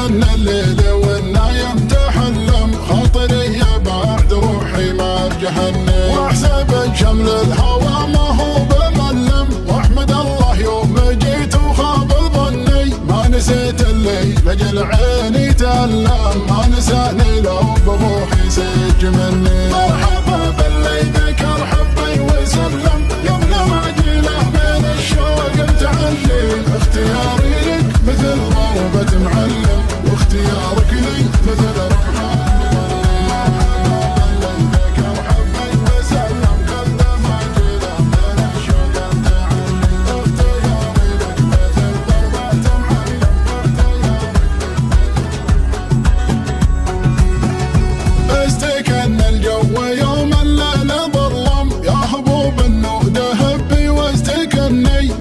لرجهن الليل والنايم تحلم خاطري يا بعد روحي ما جهنم واحسب شمل الهوى ما هو بملم واحمد الله يوم جيت وخاب ظني ما نسيت الليل لجل عيني تألم ما نساني لو بروحي سج مني مرحبا باللي ذكر حبي وسلم قبل ما اجيله من الشوق متعلم اختياري لك مثل ضربة معلم واختيارك لي مثل رمحان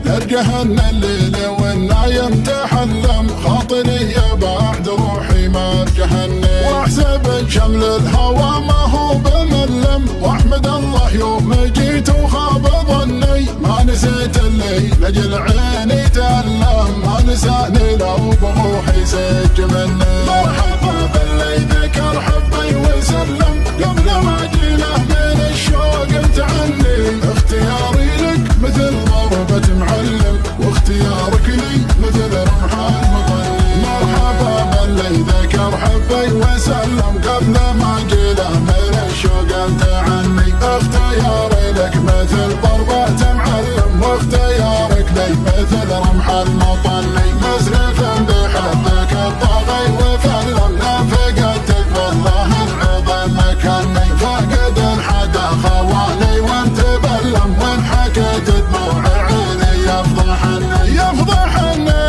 لرجهن الليل والنايم تحلم خاطري يا بعد روحي ما جهنم واحسب شمل الهوى ما هو بملم واحمد الله يوم جيت وخاب ظني ما نسيت الليل لجل عيني تألم ما نساني لو بروحي سج مني مرحبا باللي ذكر حبي وسلم قبل ما اجيله من الشوق متعني اختياري لك مثل ضربة معلم واختيارك لي مثل رمحان مظلم مرحبا باللي ذكر حبي وسلم قبل ما اجيله من الشوق متعني اختياري لك مثل ضربة معلم واختيارك لي مثل رمحان مظلم مسرف بحبك الطاغي وفلم لا فقدتك والله العظيم مكني فقد حدا خواني وانت بلم وان حكيت دموع عيني يفضحني يفضحني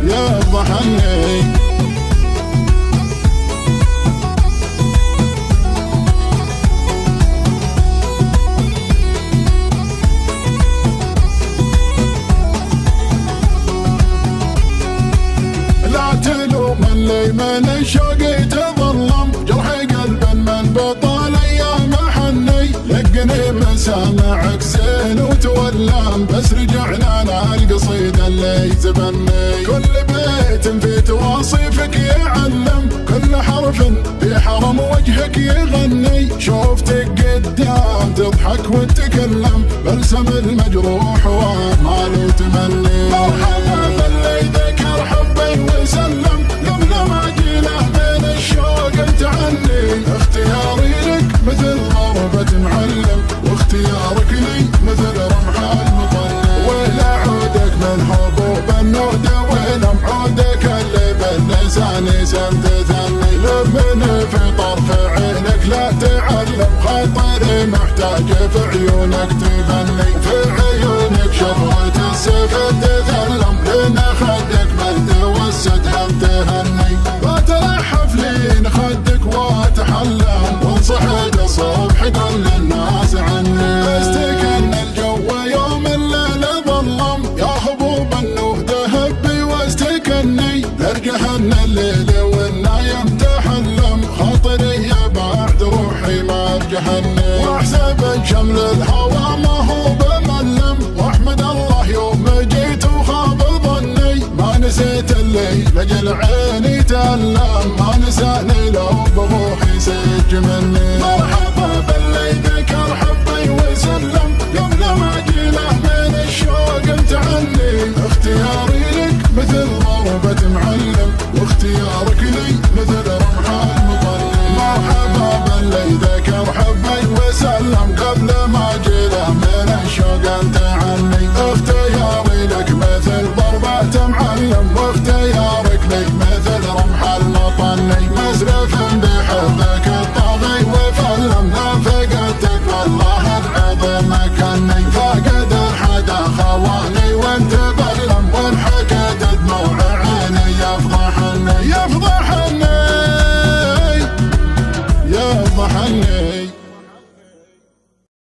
يفضحني لا تلوم اللي من الشوق تظلم جرحي قلب من بطال ايام حني لقني مسامعك زين وتولم بس رجعنا انا القصيدة اللي تبني كل بيت في تواصيفك يعلم كل حرف في حرم وجهك يغني شوفتك قدام تضحك وتتكلم بلسم المجروح وما له تمني مرحبا باللي ذكر حبي وسلم قبل ما اجيله من الشوق متعني اختياري لك مثل ضربة معلم واختيارك لي مثل رمحان مظلم ولا عودك من حبوب النود ولم عودك اللي باللسان سمت ثني لمن في طرف عينك لا تعلم خاطري محتاج في عيونك تغني في عيونك شفرة السيف تثلم لين خدك من توسد هم تهني بتلحف لين خدك واتحلم وانصحك الصبح دل الناس عني استكن الجو يوم الليل ظلم يا حبوب النود هبي واستكني لرجهن الليل والنايم تحلم خاطري يا بعد روحي ما جهنم واحسب شمل الهوى ما هو بملم واحمد الله يوم جيت وخاب ظني ما نسيت الليل لجل عيني تألم ما نساني لو بروحي سج مني مرحبا باللي ذكر حبي وسلم قبل ما اجيله من الشوق متعني اختياري لك مثل ضربة معلم واختيارك لي مثل رمحان مظلم مرحبا باللي ذكر حبي وسلم قبل ما اجيله من الشوق متعني